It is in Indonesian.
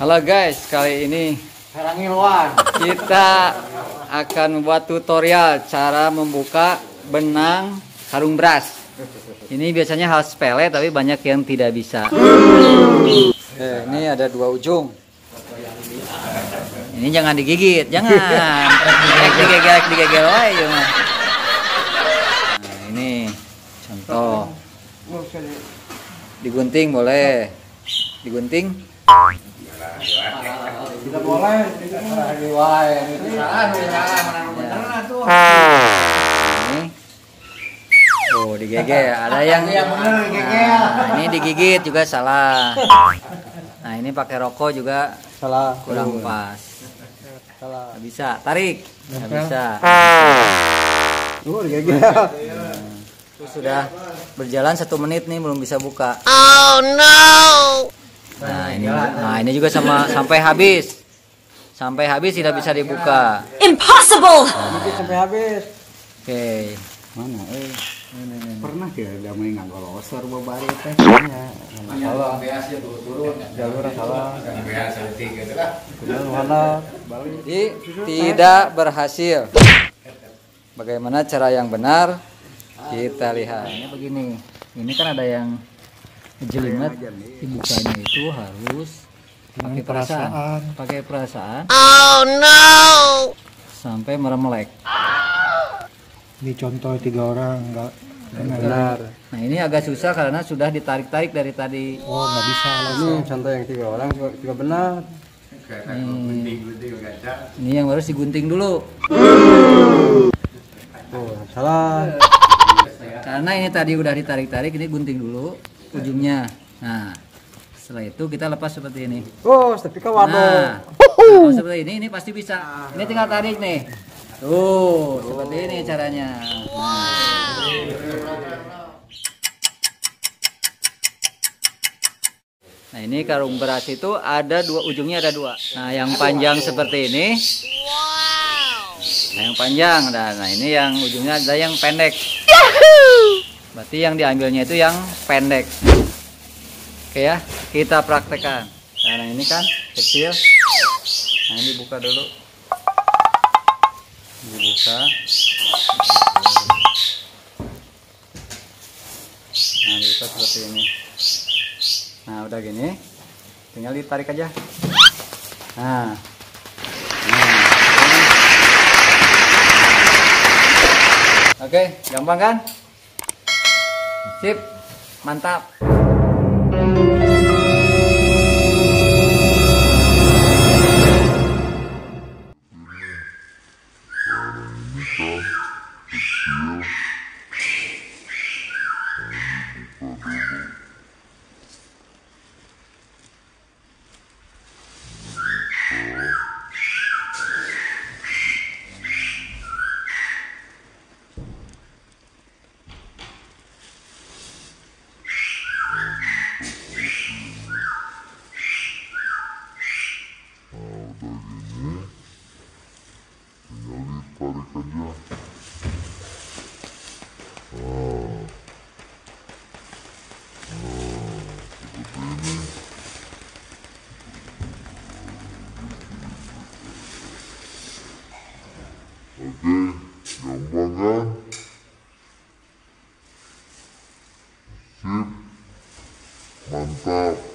Halo guys, kali ini kita akan membuat tutorial cara membuka benang karung beras. Ini biasanya hal sepele tapi banyak yang tidak bisa. Ini ada dua ujung. Ini jangan digigit, jangan. Digigit aja. Nah, ini contoh. Digunting boleh. Digunting. Tidak boleh. Ini. Oh, digigit. Ada yang ini digigit juga salah. Nah, ini pakai rokok juga Salah. kurang pas. Salah. Nggak bisa, tarik. Nggak bisa. Digigit. Itu sudah berjalan 1 menit nih belum bisa buka. Oh no. Nah, ini juga sama sampai habis. Sampai habis tidak bisa dibuka. Impossible. Sampai habis. Oke. Mana? Pernah ya ada main nggak golosor babari teh? Salah. Jalur salah. Mana? Jadi tidak berhasil. Bagaimana cara yang benar? Kita lihat. Ini begini. Ini kan ada yang jelimet. Dibukanya itu harus pakai perasaan. Pakai perasaan Oh no. sampai meremelek. Ini contoh 3 orang nggak benar. Nah, ini agak susah karena sudah ditarik-tarik dari tadi. Oh nggak bisa. Ini contoh yang 3 orang juga benar. Ini yang harus digunting dulu. Oh salah. Karena ini tadi udah ditarik-tarik, ini gunting dulu ujungnya. Nah, setelah itu kita lepas seperti ini. Oh tapi kan waduh. Nah, kalau seperti ini pasti bisa. Ini tinggal tarik nih. Tuh, seperti ini caranya. Nah, ini karung beras itu ada ujungnya ada 2. Nah, yang panjang seperti ini. Nah, yang panjang. Nah, ini yang ujungnya ada yang pendek. Berarti yang diambilnya itu yang pendek. Oke ya, kita praktekkan. Nah, ini kan kecil. Nah, ini buka dulu. Dibuka. Nah, dibuka seperti ini. Nah, udah gini. Tinggal ditarik aja. Nah. Oke, gampang kan? Sip, mantap. Oke, gampang kan? Sip, mantap.